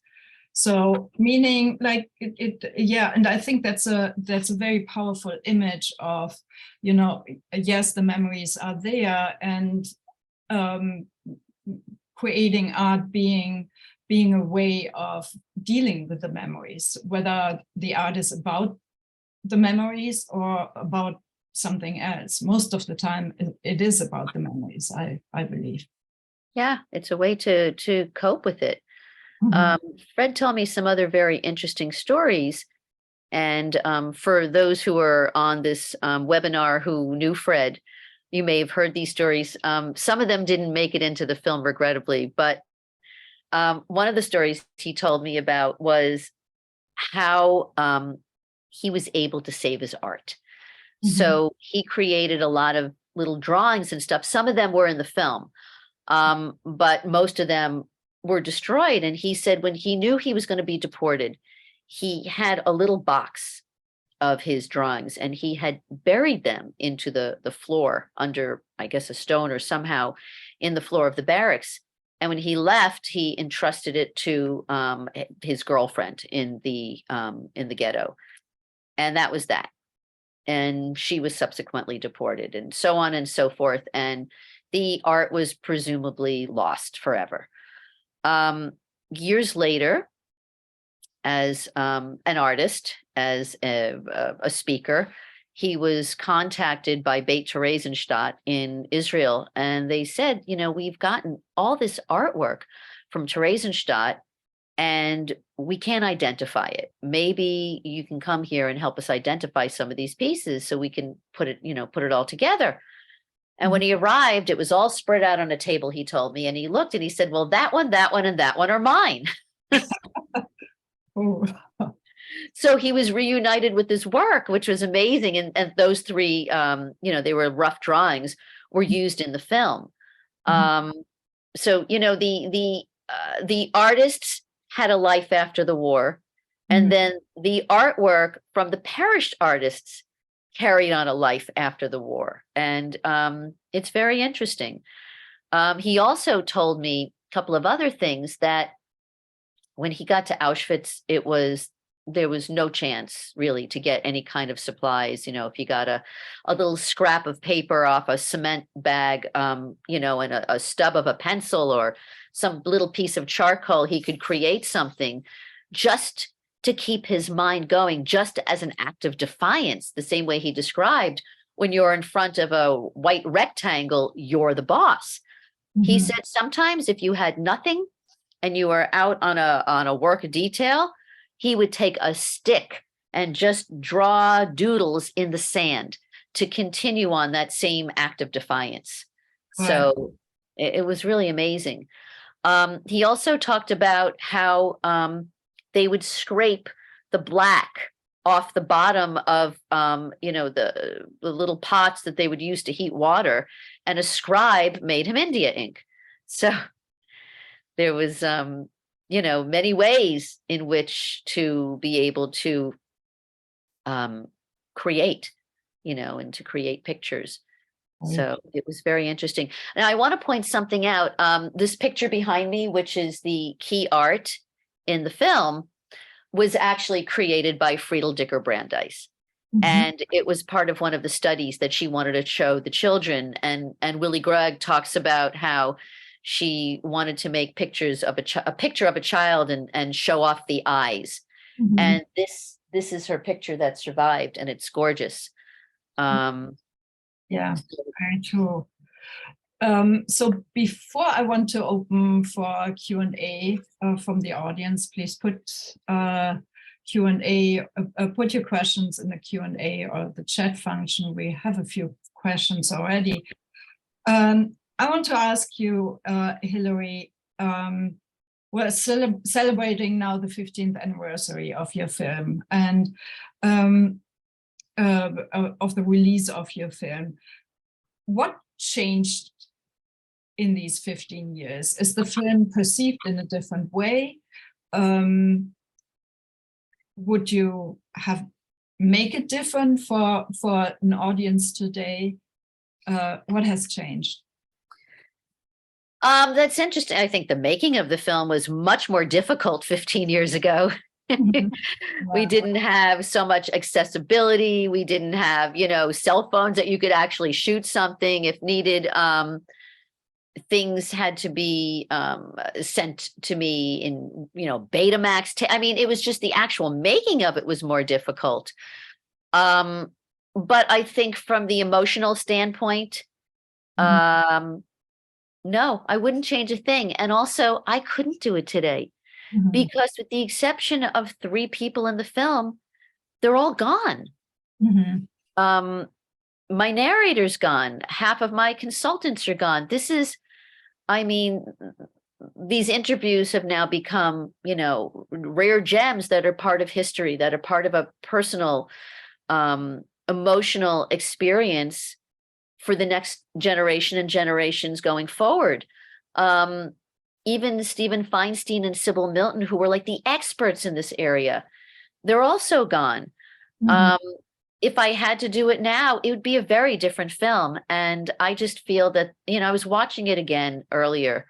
So meaning like and I think that's a very powerful image of, yes, the memories are there, and creating art being a way of dealing with the memories, whether the art is about the memories or about something else. Most of the time it is about the memories, I believe. Yeah, it's a way to cope with it. Fred told me some other very interesting stories. And for those who are on this webinar who knew Fred, you may have heard these stories. Some of them didn't make it into the film, regrettably, but one of the stories he told me about was how he was able to save his art. So he created a lot of little drawings and stuff. Some of them were in the film, but most of them were destroyed. And he said when he knew he was going to be deported, he had a little box of his drawings, and he had buried them into the floor under, I guess, a stone or somehow in the floor of the barracks. And when he left, he entrusted it to his girlfriend in the ghetto, and that was that. And she was subsequently deported, and so on and so forth. And the art was presumably lost forever. Years later, as an artist, as a speaker, he was contacted by Beit Theresienstadt in Israel, and they said, you know, we've gotten all this artwork from Theresienstadt, and we can't identify it. Maybe you can come here and help us identify some of these pieces so we can put it all together. And when he arrived, it was all spread out on a table, he told me, and he looked and he said, well, that one, and that one are mine. So he was reunited with his work, which was amazing. And those three, they were rough drawings, were used in the film. So, you know, the artists had a life after the war, and then the artwork from the perished artists carried on a life after the war. And it's very interesting. He also told me a couple of other things, that when he got to Auschwitz, there was no chance really to get any kind of supplies. You know, if you got a little scrap of paper off a cement bag, and a stub of a pencil or some little piece of charcoal, he could create something just to keep his mind going, just as an act of defiance, the same way he described when you're in front of a white rectangle, you're the boss. He said sometimes if you had nothing and you were out on a work detail, he would take a stick and just draw doodles in the sand to continue on that same act of defiance. Wow. So it was really amazing. He also talked about how they would scrape the black off the bottom of, the little pots that they would use to heat water, and a scribe made him India ink. So there was, many ways in which to be able to create, and to create pictures. So it was very interesting. Now I want to point something out. This picture behind me, which is the key art in the film, was actually created by Friedel Dicker Brandeis. And it was part of one of the studies that she wanted to show the children. And Willie Gregg talks about how she wanted to make pictures of a picture of a child and show off the eyes. And this is her picture that survived, and it's gorgeous. Yeah, very true. So before I want to open for Q&A from the audience, please put Q&A, put your questions in the Q&A or the chat function. We have a few questions already. I want to ask you, Hilary, we're celebrating now the 15th anniversary of your film and of the release of your film. What changed in these 15 years? Is the film perceived in a different way? Would you make it different for an audience today? What has changed? That's interesting. I think the making of the film was much more difficult 15 years ago. We didn't have so much accessibility. We didn't have, cell phones that you could actually shoot something if needed. Things had to be sent to me in, Betamax. It was just the actual making of it was more difficult. But I think from the emotional standpoint, no, I wouldn't change a thing. And also, I couldn't do it today. Because with the exception of 3 people in the film, they're all gone. My narrator's gone. Half of my consultants are gone. These interviews have now become, rare gems that are part of history, that are part of a personal, emotional experience for the next generation and generations going forward. Even Stephen Feinstein and Sybil Milton, who were like the experts in this area, they're also gone. If I had to do it now, it would be a very different film. And I just feel that, I was watching it again earlier,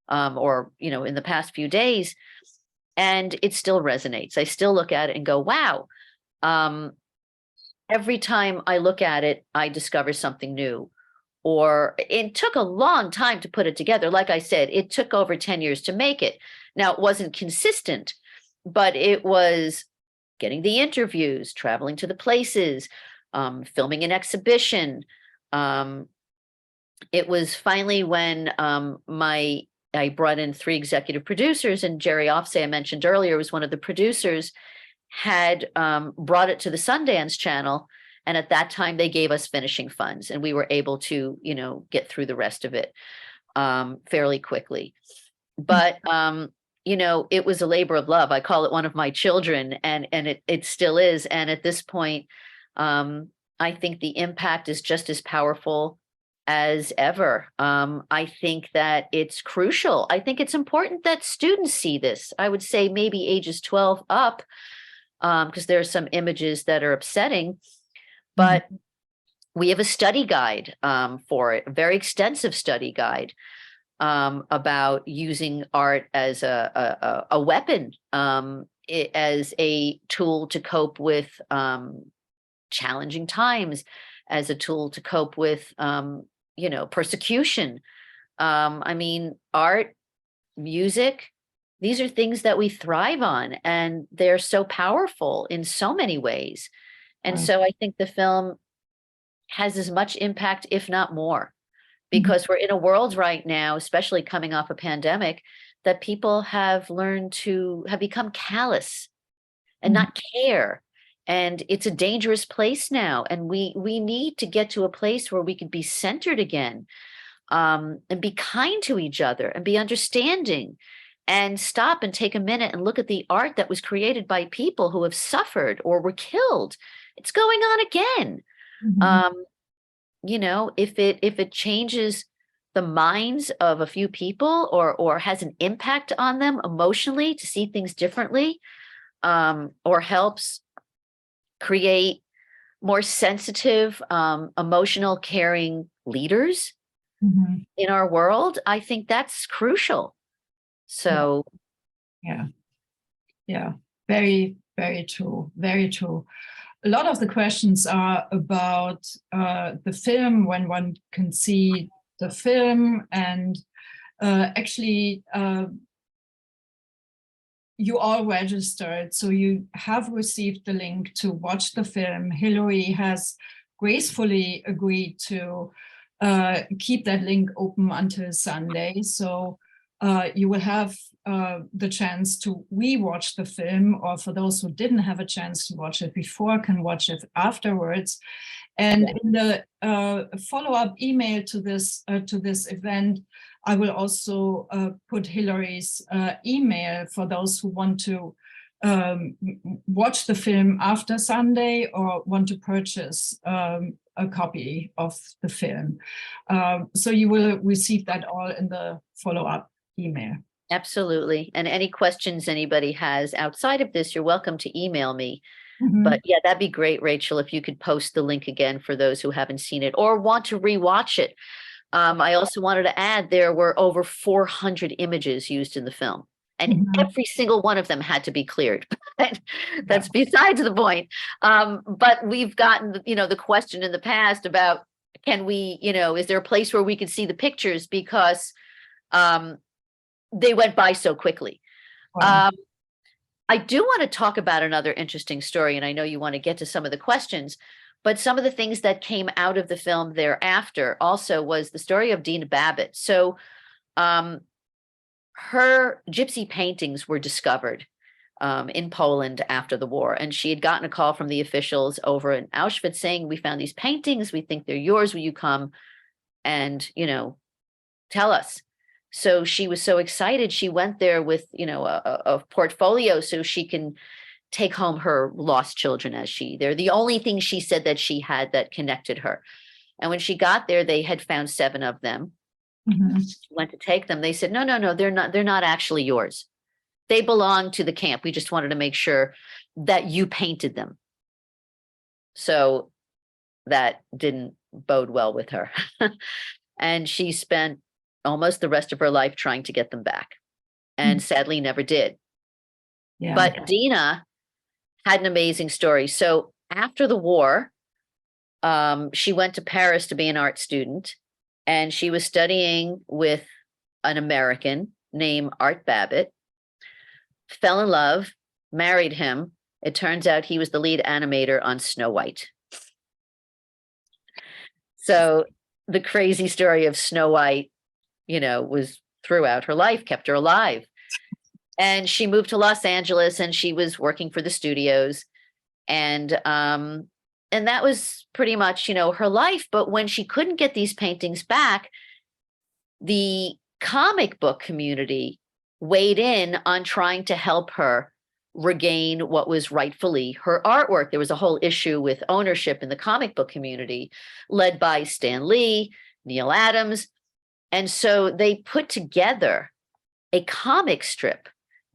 or, in the past few days, and it still resonates. I still look at it and go, wow. Every time I look at it, I discover something new. Or it took a long time to put it together. Like I said, it took over 10 years to make it. Now, it wasn't consistent, but it was getting the interviews, traveling to the places, filming an exhibition. It was finally when I brought in 3 executive producers, and Jerry Offsay, I mentioned earlier, was one of the producers, had brought it to the Sundance Channel. And at that time, they gave us finishing funds, and we were able to, get through the rest of it fairly quickly. But it was a labor of love. I call it one of my children, and it still is. And at this point, I think the impact is just as powerful as ever. I think that it's crucial. I think it's important that students see this. I would say maybe ages 12 up, because there are some images that are upsetting, but we have a study guide for it, a very extensive study guide. About using art as a weapon, as a tool to cope with challenging times, as a tool to cope with, persecution. I mean, art, music, these are things that we thrive on, and they're so powerful in so many ways. And so I think the film has as much impact, if not more. Because we're in a world right now, especially coming off a pandemic, that people have become callous and not care. And it's a dangerous place now. And we need to get to a place where we can be centered again, and be kind to each other and be understanding, and stop and take a minute and look at the art that was created by people who have suffered or were killed. It's going on again. If it changes the minds of a few people, or has an impact on them emotionally to see things differently, or helps create more sensitive, emotional, caring leaders in our world, I think that's crucial. So, yeah, very, very true, very true. A lot of the questions are about the film, when one can see the film, and actually you all registered, so you have received the link to watch the film. Hilary has gracefully agreed to keep that link open until Sunday, so you will have the chance to re-watch the film, or for those who didn't have a chance to watch it before, can watch it afterwards. And in the follow-up email to this event, I will also put Hilary's email for those who want to watch the film after Sunday, or want to purchase a copy of the film. So you will receive that all in the follow-up email. Absolutely. And any questions anybody has outside of this, you're welcome to email me. But yeah, that'd be great, Rachel, if you could post the link again for those who haven't seen it or want to rewatch it. I also wanted to add, there were over 400 images used in the film, and every single one of them had to be cleared. That's besides the point. But we've gotten, the question in the past about, can we, is there a place where we could see the pictures, because they went by so quickly. Wow. I do want to talk about another interesting story, and I know you want to get to some of the questions, but some of the things that came out of the film thereafter also was the story of Dina Babbitt. So her gypsy paintings were discovered in Poland after the war, and she had gotten a call from the officials over in Auschwitz saying, "We found these paintings, we think they're yours, will you come and, tell us?" So she was so excited, she went there with, a portfolio so she can take home her lost children, they're the only thing she said that she had that connected her. And when she got there, they had found 7 of them. She went to take them. They said, no, they're not actually yours. They belong to the camp. We just wanted to make sure that you painted them. So that didn't bode well with her. And she spent almost the rest of her life trying to get them back, and sadly never did. Yeah. But Dina had an amazing story. So after the war, she went to Paris to be an art student, and she was studying with an American named Art Babbitt, fell in love, married him. It turns out he was the lead animator on Snow White. So the crazy story of Snow White, was throughout her life, kept her alive. And she moved to Los Angeles, and she was working for the studios. And that was pretty much, her life. But when she couldn't get these paintings back, the comic book community weighed in on trying to help her regain what was rightfully her artwork. There was a whole issue with ownership in the comic book community, led by Stan Lee, Neil Adams. And so they put together a comic strip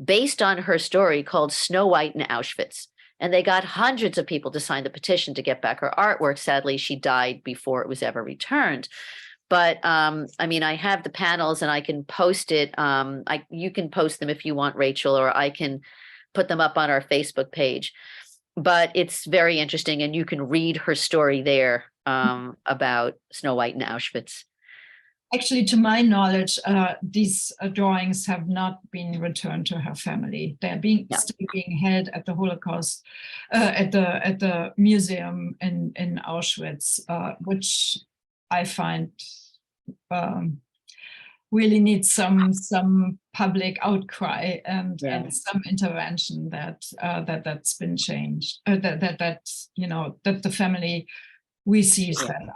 based on her story called Snow White in Auschwitz. And they got hundreds of people to sign the petition to get back her artwork. Sadly, she died before it was ever returned. But I have the panels, and I can post it. You can post them if you want, Rachel, or I can put them up on our Facebook page. But it's very interesting, and you can read her story there about Snow White in Auschwitz. Actually, to my knowledge, these drawings have not been returned to her family. They're still being held at the Holocaust, at the museum in Auschwitz, which I find really needs some public outcry and some intervention that's been changed. That the family receives that art.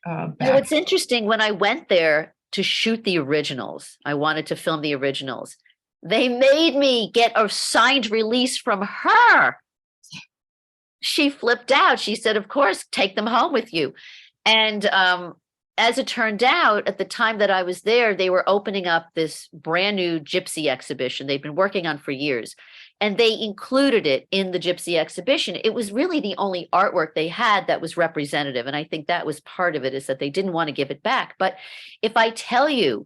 Well, it's interesting, when I went there to shoot the originals, I wanted to film the originals. They made me get a signed release from her. She flipped out. She said, of course, take them home with you. And as it turned out, at the time that I was there, they were opening up this brand new gypsy exhibition they've been working on for years. And they included it in the gypsy exhibition. It was really the only artwork they had that was representative. And I think that was part of it, is that they didn't want to give it back. But if I tell you,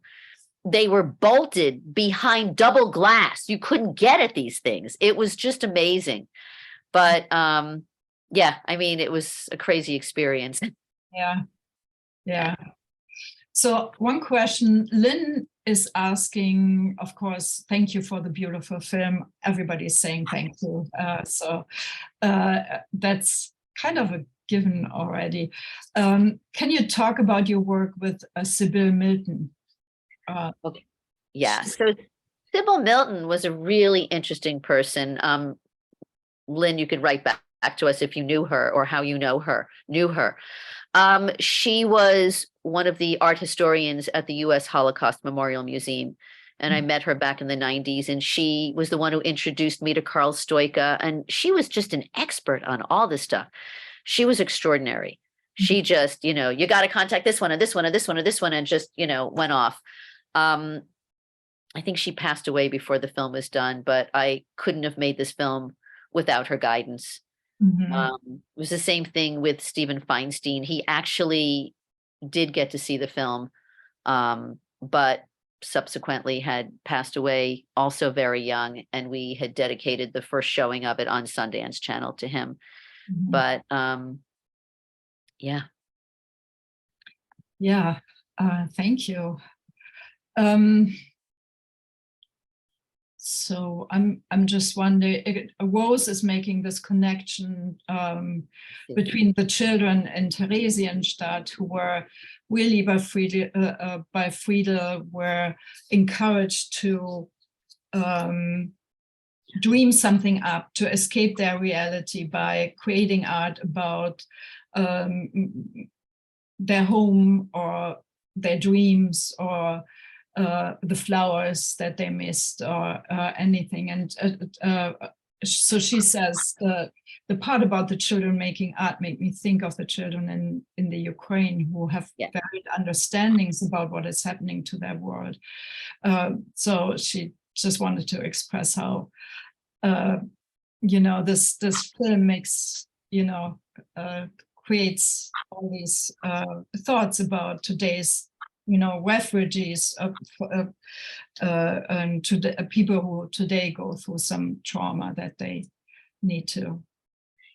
they were bolted behind double glass, you couldn't get at these things. It was just amazing. But it was a crazy experience. Yeah. So one question, Lynn is asking, of course, thank you for the beautiful film. Everybody's saying thank you. So that's kind of a given already. Can you talk about your work with Sybil Milton? Okay. Yeah. So Sybil Milton was a really interesting person. Lynn, you could write back to us if you knew her, or how you knew her. She was one of the art historians at the US Holocaust Memorial Museum. And I met her back in the 90s, and she was the one who introduced me to Karl Stoika. And she was just an expert on all this stuff. She was extraordinary. She just, you got to contact this one and this one and this one and this one, and just, went off. I think she passed away before the film was done, but I couldn't have made this film without her guidance. It was the same thing with Stephen Feinstein. He actually did get to see the film, but subsequently had passed away also very young, and we had dedicated the first showing of it on Sundance Channel to him. But thank you. So I'm just wondering, Rose is making this connection between the children in Theresienstadt, who were really by Friedel were encouraged to dream something up, to escape their reality by creating art about their home or their dreams, or the flowers that they missed, or anything. And so she says the part about the children making art made me think of the children in the Ukraine, who have varied understandings about what is happening to their world. So she just wanted to express how this film makes, creates all these thoughts about today's, refugees and people who today go through some trauma that they need to.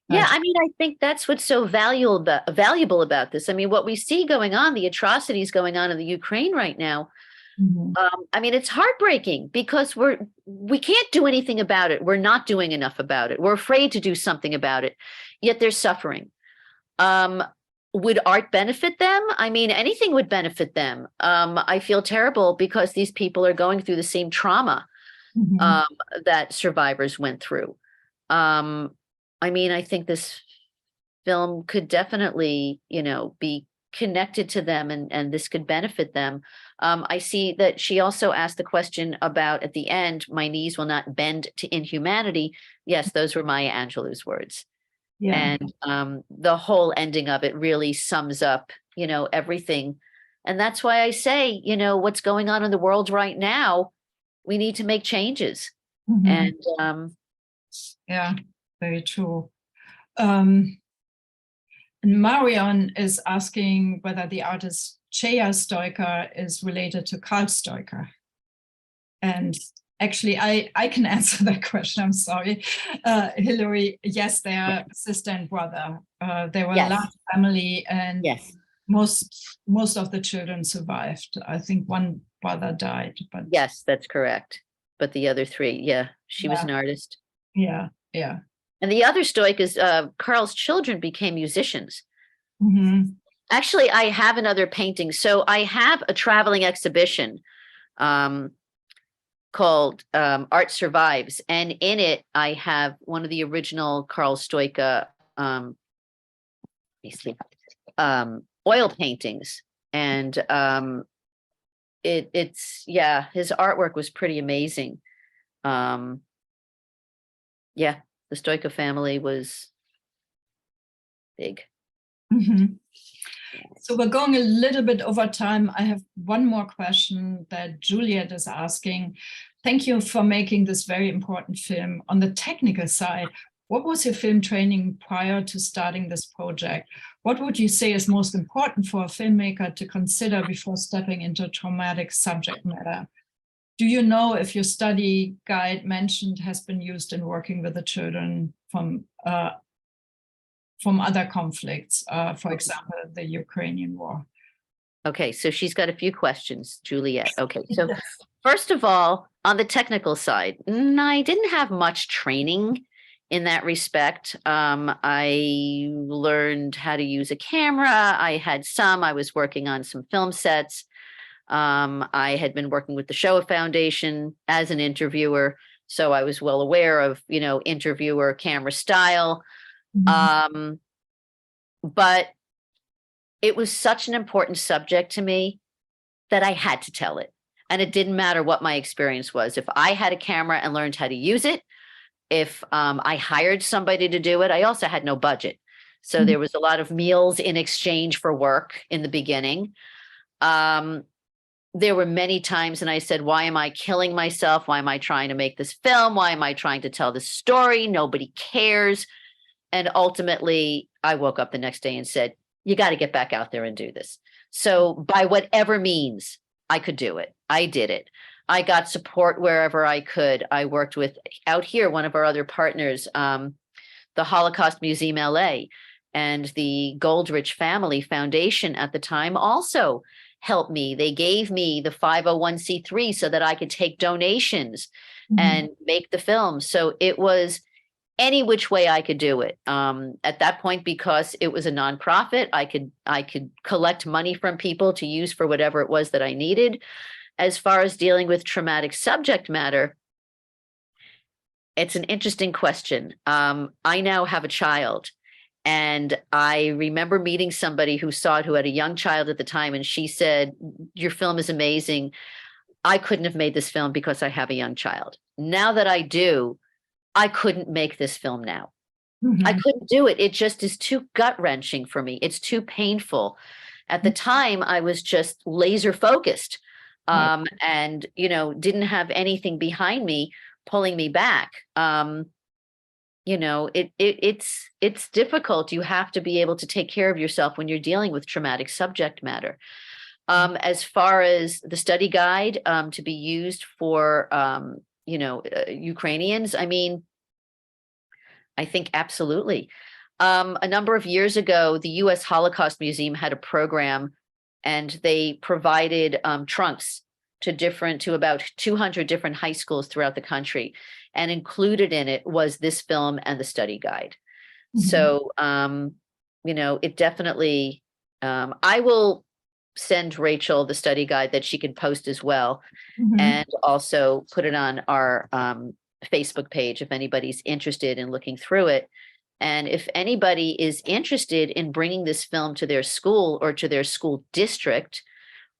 Yeah, I mean, I think that's what's so valuable about this. I mean, what we see going on, the atrocities going on in the Ukraine right now. I mean, it's heartbreaking because we can't do anything about it. We're not doing enough about it. We're afraid to do something about it, yet they're suffering. Would art benefit them? I mean, anything would benefit them. I feel terrible because these people are going through the same trauma that survivors went through. I mean, I think this film could definitely, be connected to them and this could benefit them. I see that she also asked the question about at the end, my knees will not bend to inhumanity. Yes, those were Maya Angelou's words. Yeah. And the whole ending of it really sums up, everything. And that's why I say, what's going on in the world right now, we need to make changes. And yeah, very true. And Marion is asking whether the artist Cheya Stoiker is related to Karl Stoiker. And actually, I can answer that question. I'm sorry, Hilary. Yes, they are sister and brother. They were a large family, and most of the children survived. I think one brother died, but yes, that's correct. But the other three, she was an artist. Yeah. And the other Stoic is Karl's children became musicians. Actually, I have another painting. So I have a traveling exhibition called Art Survives. And in it, I have one of the original Karl Stoica oil paintings. And it's his artwork was pretty amazing. The Stoica family was big. So we're going a little bit over time. I have one more question that Juliet is asking. Thank you for making this very important film. On the technical side, what was your film training prior to starting this project? What would you say is most important for a filmmaker to consider before stepping into traumatic subject matter? Do you know if your study guide mentioned has been used in working with the children from other conflicts, for example, the Ukrainian war? Okay, so she's got a few questions, Juliet. Okay, so first of all, on the technical side, I didn't have much training in that respect. I learned how to use a camera. I was working on some film sets. I had been working with the Shoah Foundation as an interviewer, so I was well aware of, interviewer camera style. But it was such an important subject to me that I had to tell it. And it didn't matter what my experience was. If I had a camera and learned how to use it, if I hired somebody to do it, I also had no budget. So there was a lot of meals in exchange for work in the beginning. There were many times, and I said, why am I killing myself? Why am I trying to make this film? Why am I trying to tell this story? Nobody cares. And ultimately, I woke up the next day and said, you got to get back out there and do this. So by whatever means I could do it, I did it. I got support wherever I could. I worked with, out here, one of our other partners, the Holocaust Museum LA, and the Goldrich Family Foundation at the time also helped me. They gave me the 501c3 so that I could take donations and make the film. So it was any which way I could do it. At that point, because it was a nonprofit, I could collect money from people to use for whatever it was that I needed. As far as dealing with traumatic subject matter, it's an interesting question. I now have a child, and I remember meeting somebody who saw it, who had a young child at the time, and she said, your film is amazing. I couldn't have made this film because I have a young child. Now that I do, I couldn't make this film now. I couldn't do it. It just is too gut-wrenching for me. It's too painful. At the time, I was just laser focused and, didn't have anything behind me pulling me back. you know, it's difficult. You have to be able to take care of yourself when you're dealing with traumatic subject matter. As far as the study guide to be used for, Ukrainians, I mean, I think absolutely. A number of years ago, the US Holocaust Museum had a program, and they provided trunks to about 200 different high schools throughout the country. And included in it was this film and the study guide. So, it definitely, I will send Rachel the study guide that she can post as well, and also put it on our Facebook page if anybody's interested in looking through it. And if anybody is interested in bringing this film to their school or to their school district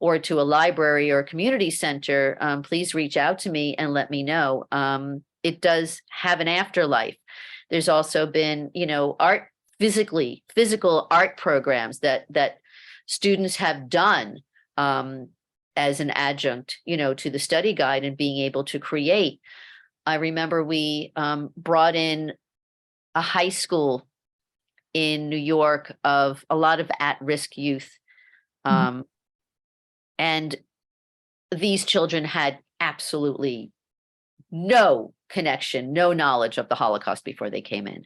or to a library or a community center, please reach out to me and let me know. It does have an afterlife. There's also been, physical art programs that students have done as an adjunct, to the study guide and being able to create. I remember we brought in a high school in New York of a lot of at-risk youth. And these children had absolutely no connection, no knowledge of the Holocaust before they came in.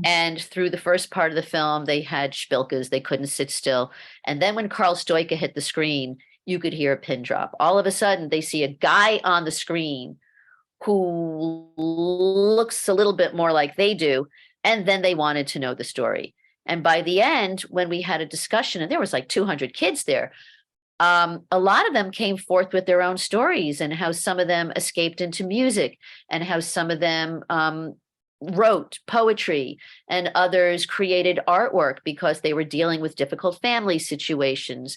And through the first part of the film, they had spilkas, they couldn't sit still. And then when Karl Stoika hit the screen, you could hear a pin drop. All of a sudden, they see a guy on the screen who looks a little bit more like they do. And then they wanted to know the story. And by the end, when we had a discussion, and there was like 200 kids there, a lot of them came forth with their own stories and how some of them escaped into music and how some of them wrote poetry and others created artwork because they were dealing with difficult family situations,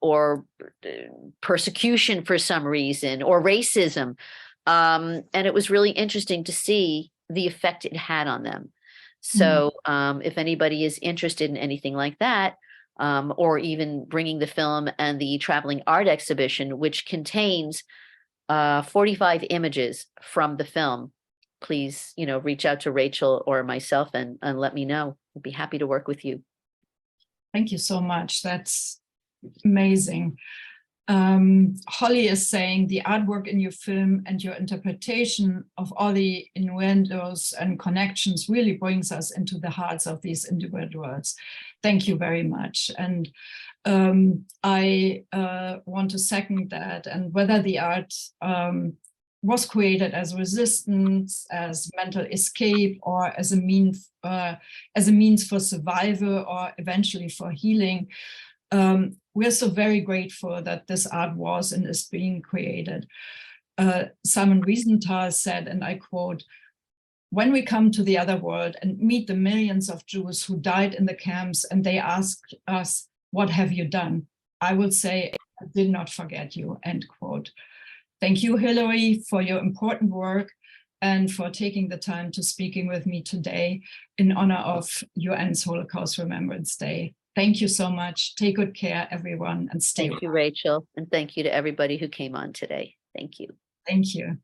or persecution for some reason, or racism. And it was really interesting to see the effect it had on them. So if anybody is interested in anything like that, or even bringing the film and the traveling art exhibition, which contains 45 images from the film, please, reach out to Rachel or myself and let me know. I'd be happy to work with you. Thank you so much. That's amazing. Holly is saying the artwork in your film and your interpretation of all the innuendos and connections really brings us into the hearts of these individuals. Thank you very much. And I want to second that. And whether the art was created as resistance, as mental escape, or as a means for survival, or eventually for healing, we're so very grateful that this art was and is being created. Simon Wiesenthal said, and I quote, "When we come to the other world and meet the millions of Jews who died in the camps and they ask us, 'What have you done?' I will say, 'I did not forget you,'" end quote. Thank you, Hilary, for your important work and for taking the time to speaking with me today in honor of UN's Holocaust Remembrance Day. Thank you so much. Take good care, everyone, and stay well. Thank you, Rachel. And thank you to everybody who came on today. Thank you. Thank you.